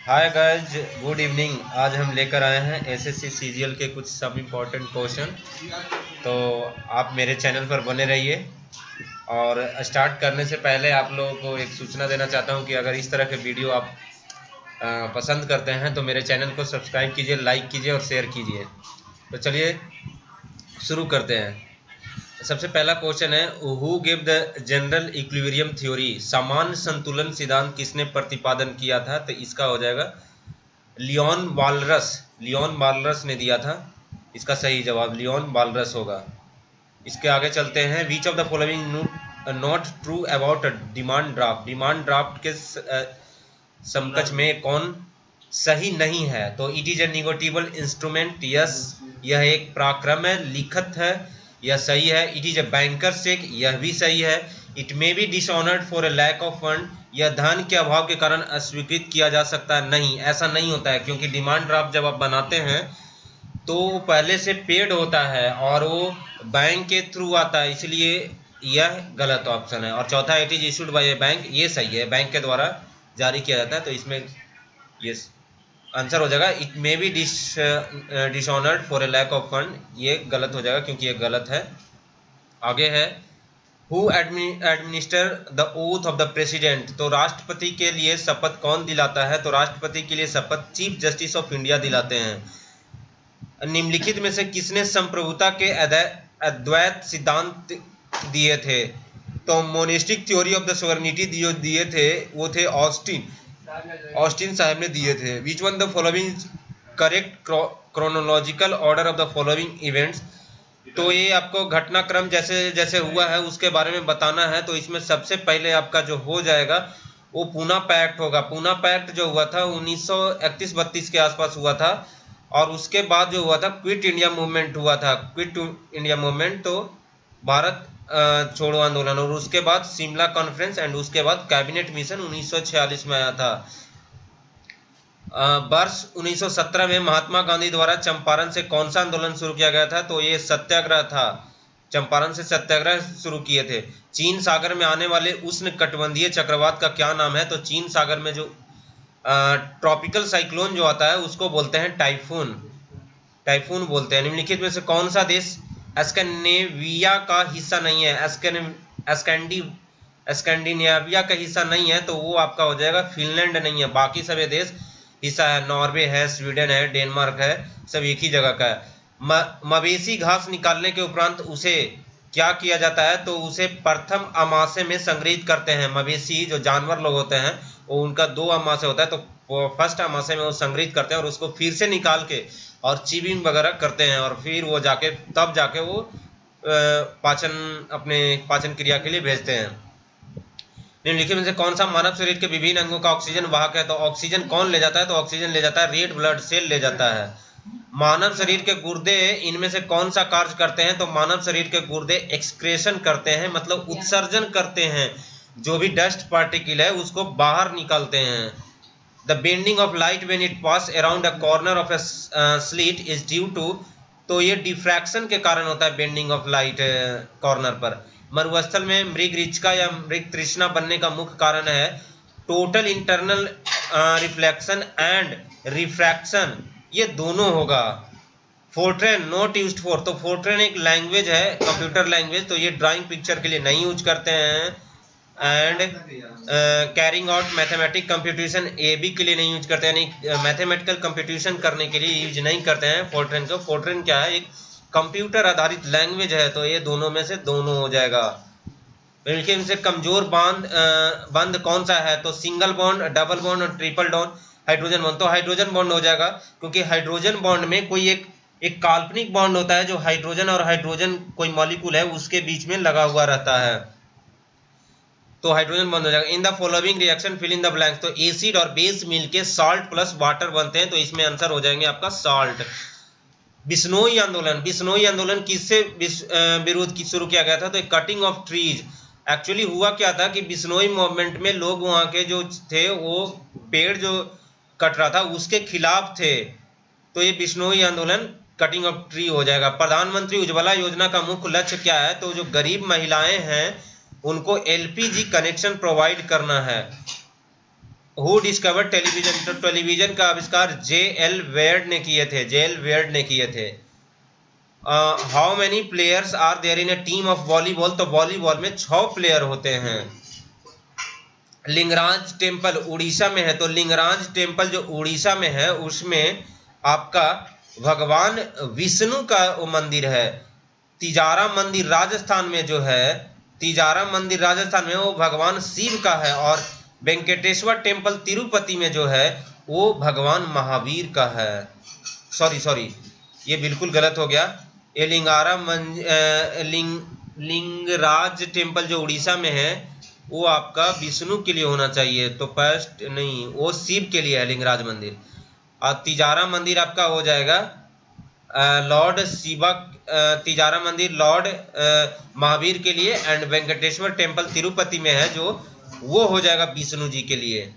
Hi guys, good evening. आज हम लेकर आए हैं एसएससी सीजीएल के कुछ सब इम्पोर्टेंट क्वेश्चन। तो आप मेरे चैनल पर बने रहिए। और स्टार्ट करने से पहले आप लोगों को एक सूचना देना चाहता हूं कि अगर इस तरह के वीडियो आप पसंद करते हैं तो मेरे चैनल को सब्सक्राइब कीजिए, लाइक कीजिए और शेयर कीजिए। तो चलिए शुरू करते हैं। सबसे पहला क्वेश्चन है, who give the general equilibrium theory? सामान्य संतुलन सिद्धांत किसने प्रतिपादन किया था? तो इसका हो जाएगा लियोन वालरस। लियोन वालरस ने दिया था। इसका सही जवाब लियोन वालरस होगा। इसके आगे चलते हैं। Which of the following not true about demand draft? Demand draft के समकक्ष में कौन सही नहीं है? तो it is a negotiable instrument. Yes, यह एक पराक्रम है, लिखत है, यह सही है। It is a banker cheque, यह भी सही है। It may be dishonoured for a lack of fund, यह धन के अभाव के कारण अस्वीकृत किया जा सकता है। नहीं, ऐसा नहीं होता है, क्योंकि डिमांड ड्राफ्ट जब आप बनाते हैं तो पहले से पेड होता है और वो बैंक के थ्रू आता है, इसलिए यह गलत ऑप्शन है। और चौथा, it is issued by A bank, ये सही है, बैंक के द्वारा जारी किया जाता है। तो इसमें ये आंसर हो जाएगा it may be dishonoured for a lack of fund, ये गलत हो जाएगा क्योंकि ये गलत है। आगे है, who administer the oath of the president? तो राष्ट्रपति के लिए शपथ कौन दिलाता है? तो राष्ट्रपति के लिए शपथ चीफ जस्टिस ऑफ इंडिया दिलाते हैं। निम्नलिखित में से किसने संप्रभुता के अद्वैत सिद्धांत दिए थे? तो monistic theory of the sovereignty जो दिए थे वो थे ऑस्टिन साहब ने दिए थे। Which one the following correct chronological order of the following events? तो ये आपको घटनाक्रम जैसे जैसे हुआ है उसके बारे में बताना है। तो इसमें सबसे पहले आपका जो हो जाएगा वो पूना पैक्ट होगा। पूना पैक्ट जो हुआ था 1931-32 के आसपास हुआ था। और उसके बाद जो हुआ था क्विट इंडिया मूवमेंट हुआ था, क्विट इंडिया मूवमेंट, तो भारत छोड़ो आंदोलन। और उसके बाद शिमला कॉन्फ्रेंस एंड उसके बाद कैबिनेट मिशन 1946 में आया था। वर्ष 1917 में महात्मा गांधी द्वारा चंपारण से कौन सा आंदोलन शुरू किया गया था? तो ये सत्याग्रह था। चंपारण से सत्याग्रह शुरू किए थे। चीन सागर में आने वाले उष्ण कटिबंधीय चक्रवात का क्या नाम है? तो चीन सागर में जो ट्रॉपिकल साइक्लोन जो आता है उसको बोलते हैं टाइफून। टाइफून बोलते हैं। निम्नलिखित में से कौन सा देश स्कैंडिनेविया का हिस्सा नहीं है? स्कैंडिनेविया का हिस्सा नहीं है तो वो आपका हो जाएगा फिनलैंड नहीं है। बाकी सभी देश हिस्सा है। नॉर्वे है, स्वीडन है, डेनमार्क है, सब एक ही जगह का है। मवेशी घास निकालने के उपरांत उसे क्या किया जाता है? तो उसे प्रथम अमाशय में संग्रहित करते हैं। मवेशी जो जानवर लोग होते हैं वो उनका 2 अमाशय होता है, तो फर्स्ट अमाशय में वो संग्रहित करते हैं और उसको फिर से निकाल के और चीविंग वगैरह करते हैं और फिर वो जाके तब जाके वो अपने पाचन क्रिया के लिए भेजते हैं। निम्नलिखित में से कौन सा मानव शरीर के विभिन्न अंगों का ऑक्सीजन वाहक है? तो ऑक्सीजन कौन ले जाता है? तो ऑक्सीजन ले जाता है रेड ब्लड सेल ले जाता है। मानव शरीर के गुर्दे इनमें से कौन सा कार्य करते हैं? तो मानव शरीर के गुर्दे एक्सक्रेशन करते हैं, मतलब उत्सर्जन करते हैं। जो भी डस्ट पार्टिकल है उसको बाहर निकालते हैं। The bending of light when it pass around a corner of a slit is due to, तो ये डिफ्रैक्शन के कारण होता है बेंडिंग ऑफ लाइट कॉर्नर पर। मरुस्थल में मृग ऋचिका या मृग तृष्णा बनने का मुख्य कारण है total internal reflection and refraction, ये दोनों होगा। फोर्ट्रेन नॉट यूज्ड फॉर, तो फोर्ट्रेन एक लैंग्वेज है, कंप्यूटर लैंग्वेज, तो ये ड्राइंग पिक्चर के लिए नहीं यूज करते हैं। And carrying out mathematic computation, A B के लिए नहीं यूज करते हैं, यानी मैथमेटिकल कंप्यूटेशन करने के लिए यूज नहीं करते हैं फोर्ट्रेन को। फोर्ट्रेन क्या है? एक कंप्यूटर आधारित लैंग्वेज है। तो ये दोनों में से दोनों हो जाएगा। इनसे कमजोर बंध कौन सा है? तो सिंगल बॉन्ड, डबल बॉन्ड और ट्रिपल बॉन्ड, हाइड्रोजन बॉन्ड। तो हाइड्रोजन बॉन्ड हो जाएगा, क्योंकि हाइड्रोजन बॉन्ड में कोई एक काल्पनिक बॉन्ड होता है जो हाइड्रोजन और हाइड्रोजन कोई मॉलिक्यूल है उसके बीच में लगा हुआ रहता है, तो हाइड्रोजन बॉन्ड हो जाएगा। In the following reaction fill in the blanks, तो एसिड और बेस मिलके साल्ट प्लस वाटर बनते हैं, तो इसमें आंसर हो जाएंगे आपका साल्ट। बिश्नोई आंदोलन, बिश्नोई आंदोलन किससे विरोध की शुरू किया गया था? तो कटिंग ऑफ ट्रीज। एक्चुअली हुआ क्या था कि बिश्नोई मूवमेंट में लोग वहां के जो थे वो पेड़ जो कट रहा था उसके खिलाफ थे, तो ये बिश्नोई आंदोलन कटिंग ऑफ ट्री हो जाएगा। प्रधानमंत्री उज्ज्वला योजना का मुख्य लक्ष्य क्या है? तो जो गरीब महिलाएं हैं उनको एलपीजी कनेक्शन प्रोवाइड करना है। हु डिस्कवर्ड टेलीविजन, तो टेलीविजन का आविष्कार J.L. वेयर्ड ने किए थे, J.L. वेयर्ड ने किए थे। How many players are there in a team of volleyball, तो वॉलीबॉल में 6 प्लेयर होते हैं। लिंगराज टेम्पल उड़ीसा में है, तो लिंगराज टेम्पल जो उड़ीसा में है उसमें आपका भगवान विष्णु का वो मंदिर है। तिजारा मंदिर राजस्थान में जो है, तिजारा मंदिर राजस्थान में वो भगवान शिव का है। और वेंकटेश्वर टेम्पल तिरुपति में जो है वो भगवान महावीर का है। सॉरी ये बिल्कुल गलत हो गया। ये लिंगराज टेम्पल जो उड़ीसा में है वो आपका विष्णु के लिए होना चाहिए, तो फर्स्ट नहीं, वो शिव के लिए है लिंगराज मंदिर। और तिजारा मंदिर आपका हो जाएगा लॉर्ड शिवा, तिजारा मंदिर लॉर्ड महावीर के लिए, एंड वेंकटेश्वर टेम्पल तिरुपति में है जो वो हो जाएगा विष्णु जी के लिए।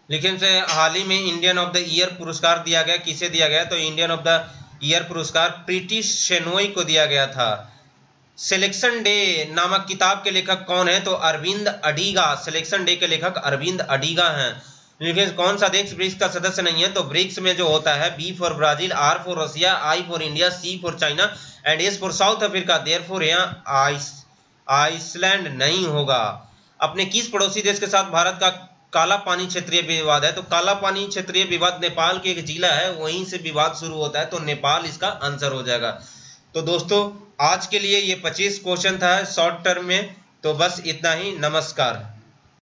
लेकिन से हाल ही में इंडियन ऑफ द ईयर पुरस्कार दिया गया, किसे दिया गया, तो इंडियन ऑफ द ईयर पुरस्कार प्रीति शेनोई को दिया गया था। सिलेक्शन डे नामक किताब के लेखक कौन है, तो अरविंद अडिगा। सिलेक्शन डे के लेखक अरविंद अडिगा हैं। लेकिन कौन सा देश ब्रिक्स का सदस्य नहीं है, तो ब्रिक्स में जो होता है B for Brazil, R for Russia, I for India, C for China and S for South Africa. Therefore यहाँ आइसलैंड नहीं होगा। अपने किस पड़ोसी देश के साथ भारत का काला पानी क्षेत्रीय विवाद है, तो काला पानी क्षेत्रीय विवाद नेपाल के एक जिला है, वहीं से विवाद शुरू होता है, तो नेपाल इसका आंसर हो जाएगा। तो दोस्तों आज के लिए ये 25 क्वेश्चन था शॉर्ट टर्म में, तो बस इतना ही। नमस्कार।